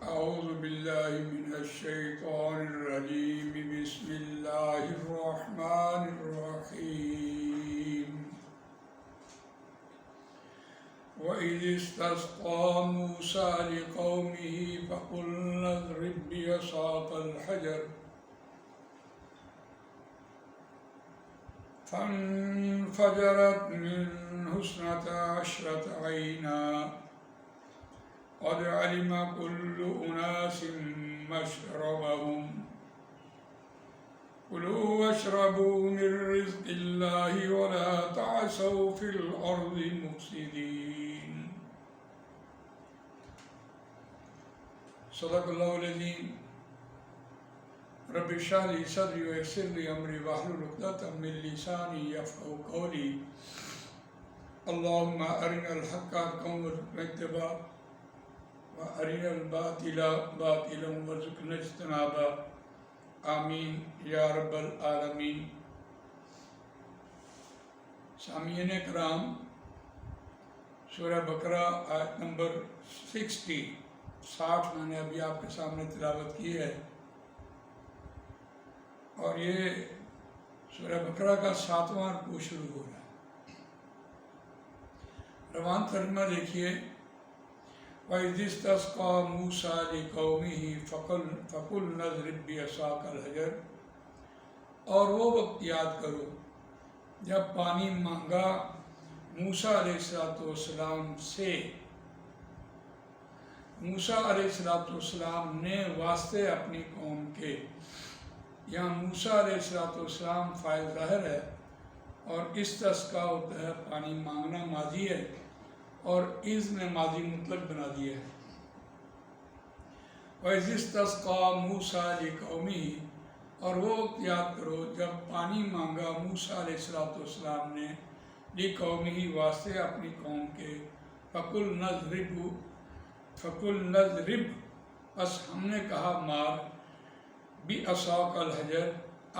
أعوذ بالله من الشيطان الرجيم بسم الله الرحمن الرحيم وإذ استسقى موسى لقومه فقلنا اضرب بعصاك الحجر فانفجرت منه 12 عينا قد علم كل أناس مشربهم كلوا واشربوا من رزق الله ولا تعثوا في الأرض مفسدين صدق الله العظيم رب اشرح لي صدري ويسر لي أمري واحلل عقدة من لساني يفقهوا قولي اللهم أرنا الحق حقا وارزقنا اتباعه وَأَرِنَا الْبَاطِلَ بَاطِلًا وَارْزُقْنَا اجْتِنَابَهُ آمین یا رب العالمین۔ سامعین کرام، سورہ بقرہ آیت نمبر 60 میں نے ابھی آپ کے سامنے تلاوت کی ہے، اور یہ سورہ بقرہ کا 7واں رکوع شروع ہو رہا ہے۔ روان ترجمہ دیکھیے، وَإِذِ اسْتَسْقَى مُوسَىٰ لِقَوْمِهِ فَقُلْنَا اضْرِب بِّعَصَاكَ الْحَجَرَ، اور وہ وقت یاد کرو جب پانی مانگا موسیٰ علیہ السلام سے، موسیٰ علیہ السلام نے واسطے اپنی قوم کے، یہاں موسیٰ علیہ السلام فاعل ظاہر ہے، اور استسقا ہوتا ہے پانی مانگنا ماضی ہے، اور اذ نے ماضی مطلق بنا دیا ہے۔ وَإِذِ اسْتَسْقَى مُوسَىٰ لِقَوْمِهِ، اور وہ وقت یاد کرو جب پانی مانگا موسیٰ علیہ السلام نے لِقَوْمِهِ واسطے اپنی قوم کے، فَقُلْنَا اضْرِب، بس ہم نے کہا مار، بِعَصَاكَ الْحَجَرَ،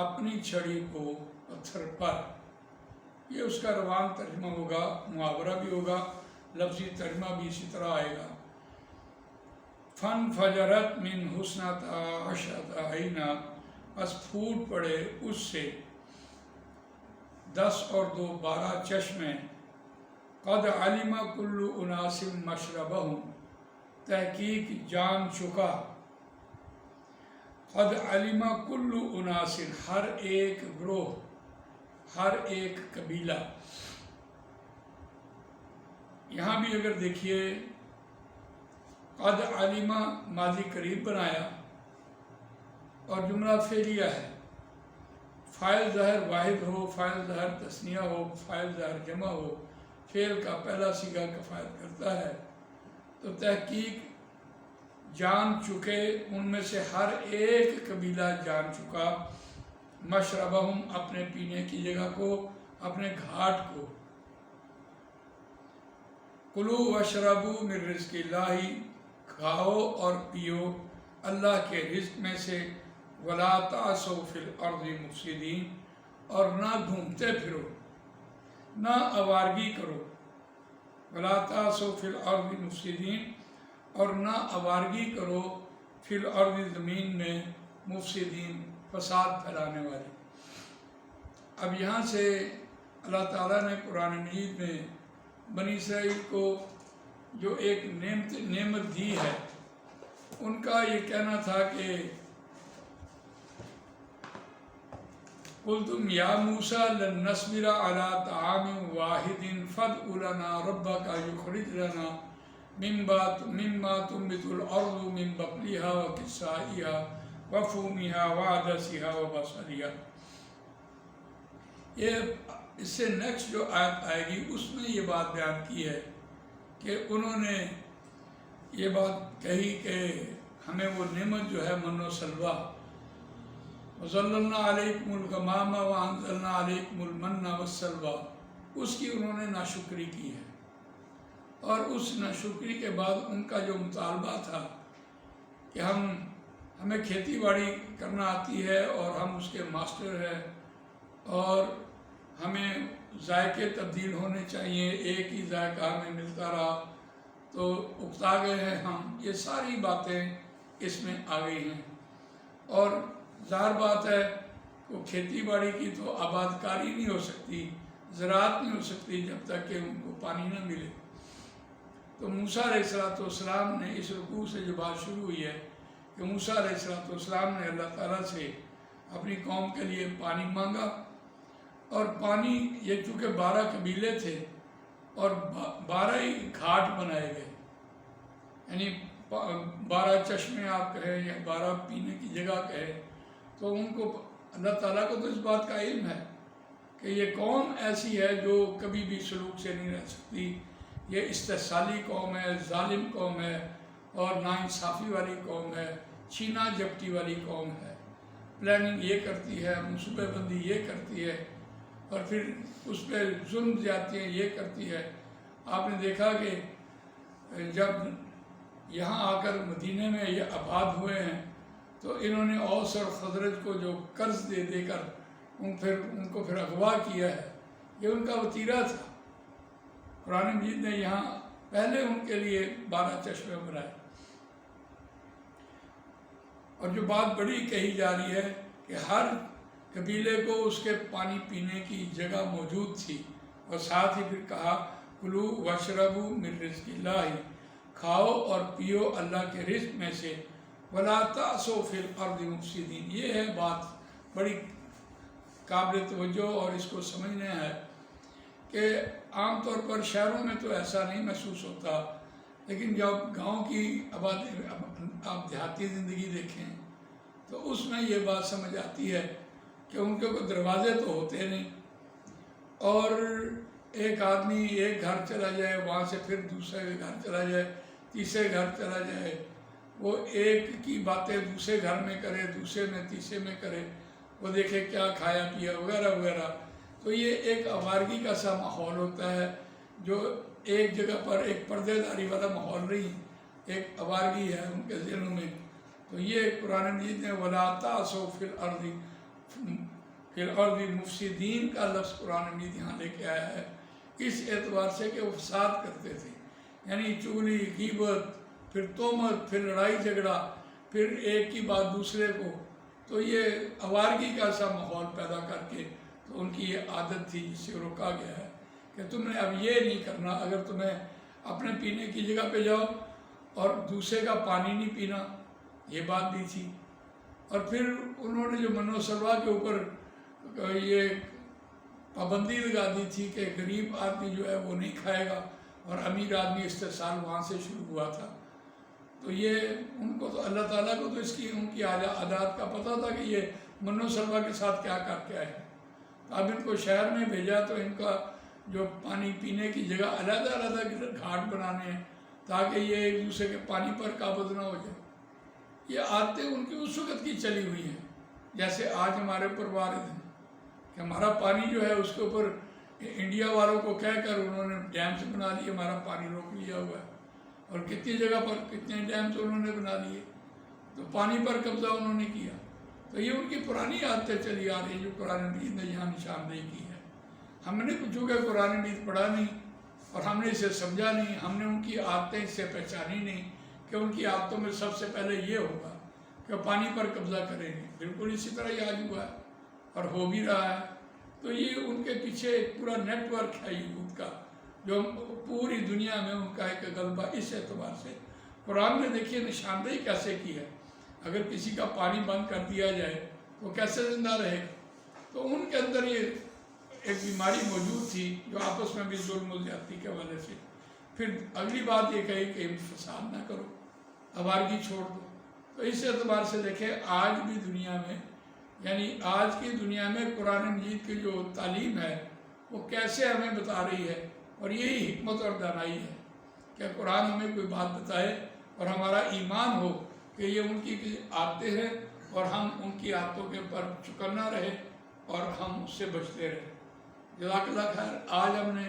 اپنی چھڑی کو پتھر پر۔ یہ اس کا روان ترجمہ ہوگا، محاورہ بھی ہوگا، لفظی ترجمہ بھی اسی طرح آئے گا۔ فَانْفَجَرَتْ مِنْهُ 12 عَيْنًا، بس پھوٹ پڑے اس سے 10 اور 2 12 چشمے۔ قَدْ عَلِمَ كُلُّ أُنَاسٍ مَشْرَبَهُمْ، تحقیق جان چکا، قَدْ عَلِمَ كُلُّ أُنَاسٍ، ہر ایک گروہ، ہر ایک قبیلہ۔ یہاں بھی اگر دیکھیے قد علمہ ماضی قریب بنایا اور جملہ فعلیہ ہے، فاعل ظاہر واحد ہو، فاعل ظاہر تثنیہ ہو، فاعل ظاہر جمع ہو، فعل کا پہلا صیغہ کفایت کرتا ہے۔ تو تحقیق جان چکے، ان میں سے ہر ایک قبیلہ جان چکا، مشربہم، اپنے پینے کی جگہ کو، اپنے گھاٹ کو۔ کلو واشربو من رزق اللہ، کھاؤ اور پیو اللہ کے رزق میں سے، ولا تعثوا فی الارض مفسدین، اور نہ گھومتے پھرو، نہ آوارگی کرو، ولا تعثوا فی الارض مفسدین، اور نہ آوارگی کرو فی الارض، زمین میں، مفسدین، فساد پھیلانے والے۔ اب یہاں سے اللہ تعالیٰ نے قرآن مجید میں بنی اسرائیل کو جو ایک نعمت دی ہے، ان کا یہ کہنا تھا کہ قُلْتُمْ يَا مُوسَىٰ لَن نَّصْبِرَ عَلَىٰ طَعَامٍ وَاحِدٍ فَادْعُ لَنَا رَبَّكَ يُخْرِجْ لَنَا مِمَّا تُنبِتُ الْأَرْضُ مِن بَقْلِهَا وَقِثَّائِهَا وَفُومِهَا وَعَدَسِهَا وَبَصَلِهَا۔ یہ اس سے نیکسٹ جو آیت آئے گی اس میں یہ بات بیان کی ہے کہ انہوں نے یہ بات کہی کہ ہمیں وہ نعمت جو ہے من و سلوہ، وَظَلَّلْنَا عَلَيْكُمُ الْغَمَامَ وَأَنزَلْنَا عَلَيْكُمُ الْمَنَّ وَالسَّلْوَىٰ، اس کی انہوں نے ناشکری کی ہے، اور اس ناشکری کے بعد ان کا جو مطالبہ تھا کہ ہمیں کھیتی باڑی کرنا آتی ہے اور ہم اس کے ماسٹر ہیں، اور ہمیں ذائقے تبدیل ہونے چاہیے، ایک ہی ذائقہ ہمیں ملتا رہا تو اکتا گئے ہیں ہم، یہ ساری باتیں اس میں آ گئی ہیں۔ اور ظاہر بات ہے وہ کھیتی باڑی کی تو آباد کاری نہیں ہو سکتی، زراعت نہیں ہو سکتی جب تک کہ ان کو پانی نہ ملے۔ تو موسیٰ علیہ السلام نے اس رکوع سے جو بات شروع ہوئی ہے کہ موسیٰ علیہ السلام نے اللہ تعالیٰ سے اپنی قوم کے لیے پانی مانگا، اور پانی یہ چونکہ 12 قبیلے تھے اور 12 ہی گھاٹ بنائے گئے، یعنی 12 چشمے آپ کہیں یا 12 پینے کی جگہ کہیں، تو ان کو اللہ تعالیٰ کو تو اس بات کا علم ہے کہ یہ قوم ایسی ہے جو کبھی بھی سلوک سے نہیں رہ سکتی، یہ استحصالی قوم ہے، ظالم قوم ہے، اور ناانصافی والی قوم ہے، چھینا جھپٹی والی قوم ہے، پلاننگ یہ کرتی ہے، منصوبہ بندی یہ کرتی ہے، اور پھر اس پہ ظلم زیادتیاں یہ کرتی ہے۔ آپ نے دیکھا کہ جب یہاں آ کر مدینے میں یہ آباد ہوئے ہیں تو انہوں نے اوس اور خزرج کو جو قرض دے دے کر ان کو پھر اغوا کیا ہے، یہ ان کا وتیرہ تھا۔ قرآن مجید نے یہاں پہلے ان کے لیے 12 چشمے بنائے، اور جو بات بڑی کہی جا رہی ہے کہ ہر قبیلے کو اس کے پانی پینے کی جگہ موجود تھی، اور ساتھ ہی پھر کہا کلو وشربو من رزق اللہ، کھاؤ اور پیو اللہ کے رزق میں سے، ولا تعثوا فی الارض مفسدین۔ یہ ہے بات بڑی قابل توجہ، اور اس کو سمجھنا ہے کہ عام طور پر شہروں میں تو ایسا نہیں محسوس ہوتا، لیکن جب گاؤں کی آپ دیہاتی زندگی دیکھیں تو اس میں یہ بات سمجھ آتی ہے کہ ان کے کوئی دروازے تو ہوتے نہیں، اور ایک آدمی ایک گھر چلا جائے، وہاں سے پھر دوسرے گھر چلا جائے، تیسرے گھر چلا جائے، وہ ایک کی باتیں دوسرے گھر میں کرے، دوسرے میں تیسرے میں کرے، وہ دیکھے کیا کھایا پیا وغیرہ وغیرہ۔ تو یہ ایک آوارگی کا سا ماحول ہوتا ہے، جو ایک جگہ پر ایک پردے داری والا ماحول نہیں، ایک آوارگی ہے ان کے ذہنوں میں۔ تو یہ قرآن مجید نے وَلَا تَعْثَوْا فِي الْأَرْضِ مُفْسِدِينَ کا لفظ قرآن مجید یہاں لے کے آیا ہے، اس اعتبار سے کہ وہ فساد کرتے تھے، یعنی چغلی، غیبت، پھر تہمت، پھر لڑائی جھگڑا، پھر ایک کی بات دوسرے کو، تو یہ آوارگی کا سا ماحول پیدا کر کے تو ان کی یہ عادت تھی جس سے روکا گیا ہے کہ تم نے اب یہ نہیں کرنا۔ اگر تمہیں اپنے پینے کی جگہ پہ جاؤ اور دوسرے کا پانی نہیں پینا، یہ بات بھی تھی۔ اور پھر انہوں نے جو من و سلوا کے اوپر یہ پابندی لگا دی تھی کہ غریب آدمی جو ہے وہ نہیں کھائے گا، اور امیر آدمی استحصال وہاں سے شروع ہوا تھا۔ تو یہ ان کو تو اللہ تعالیٰ کو تو ان کی عادات کا پتہ تھا کہ یہ من و سلوا کے ساتھ کیا کر کے آئے ہیں۔ اب ان کو شہر میں بھیجا تو ان کا جو پانی پینے کی جگہ علیحدہ علیحدہ گھاٹ بنانے ہیں تاکہ یہ ایک دوسرے کے پانی پر قابض نہ ہو جائے۔ یہ عادتیں ان کی اس وقت کی چلی ہوئی ہیں، جیسے آج ہمارے اوپر وارد ہیں کہ ہمارا پانی جو ہے اس کے اوپر انڈیا والوں کو کہہ کر انہوں نے ڈیمز بنا لیے، ہمارا پانی روک لیا ہوا ہے، اور کتنی جگہ پر کتنے ڈیمز انہوں نے بنا لیے، تو پانی پر قبضہ انہوں نے کیا۔ تو یہ ان کی پرانی عادتیں چلی آ رہی ہیں جو قرآن مجید نے یہاں نشاندہی کی ہے۔ ہم نے چونکہ قرآن مجید پڑھا نہیں اور ہم نے اسے سمجھا نہیں، ہم نے ان کی عادتیں اس سے پہچانی نہیں کہ ان کی عادتوں میں سب سے پہلے یہ ہوگا کہ پانی پر قبضہ کریں گے۔ بالکل اسی طرح یہ آج ہوا ہے اور ہو بھی رہا ہے۔ تو یہ ان کے پیچھے ایک پورا نیٹ ورک ہے یہود کا، جو پوری دنیا میں ان کا ایک غلبہ اس اعتبار سے۔ قرآن نے دیکھیے نشاندہی کیسے کی ہے، اگر کسی کا پانی بند کر دیا جائے تو کیسے زندہ رہے گا۔ تو ان کے اندر یہ ایک بیماری موجود تھی جو آپس میں بھی ظلم و زیادتی کے حوالے سے۔ پھر اگلی بات یہ کہی کہ فساد نہ کرو، آوارگی چھوڑ دو۔ تو اس اعتبار سے دیکھیں آج بھی دنیا میں، یعنی آج کی دنیا میں قرآن مجید کی جو تعلیم ہے وہ کیسے ہمیں بتا رہی ہے، اور یہی حکمت اور دانائی ہے کہ قرآن ہمیں کوئی بات بتائے اور ہمارا ایمان ہو کہ یہ ان کی عادتیں ہیں اور ہم ان کی عادتوں کے اوپر چکنا رہے اور ہم اس سے بچتے رہے۔ جزاک اللہ خیر۔ آج ہم نے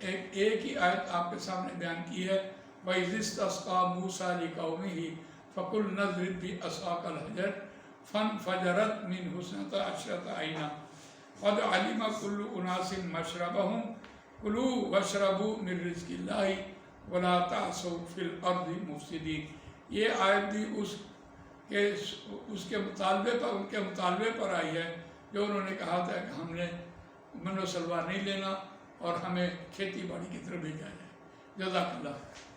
ایک ہی آیت آپ کے سامنے بیان کی ہے، وَإِذِ اسْتَسْقَىٰ مُوسَىٰ لِقَوْمِهِ فَقُلْ نَضْرِبْ بِعَصَاكَ الْحَجَرَ فَانْفَجَرَتْ مِنْهُ اثْنَتَا عَشْرَةَ عَيْنًا قَدْ عَلِمَ كُلُّ أُنَاسٍ مَشْرَبَهُمْ كُلُوا وَاشْرَبُوا مِن رِّزْقِ اللَّهِ وَلَا تَعْثَوْا فِي الْأَرْضِ مُفْسِدِينَ۔ یہ آیت بھی اس کہ اس کے مطالبے پر ان کے مطالبے پر آئی ہے جو انہوں نے کہا تھا کہ ہم نے من و سلوا نہیں لینا اور ہمیں کھیتی باڑی کی طرف بھیجا جائے۔ جزاک اللہ۔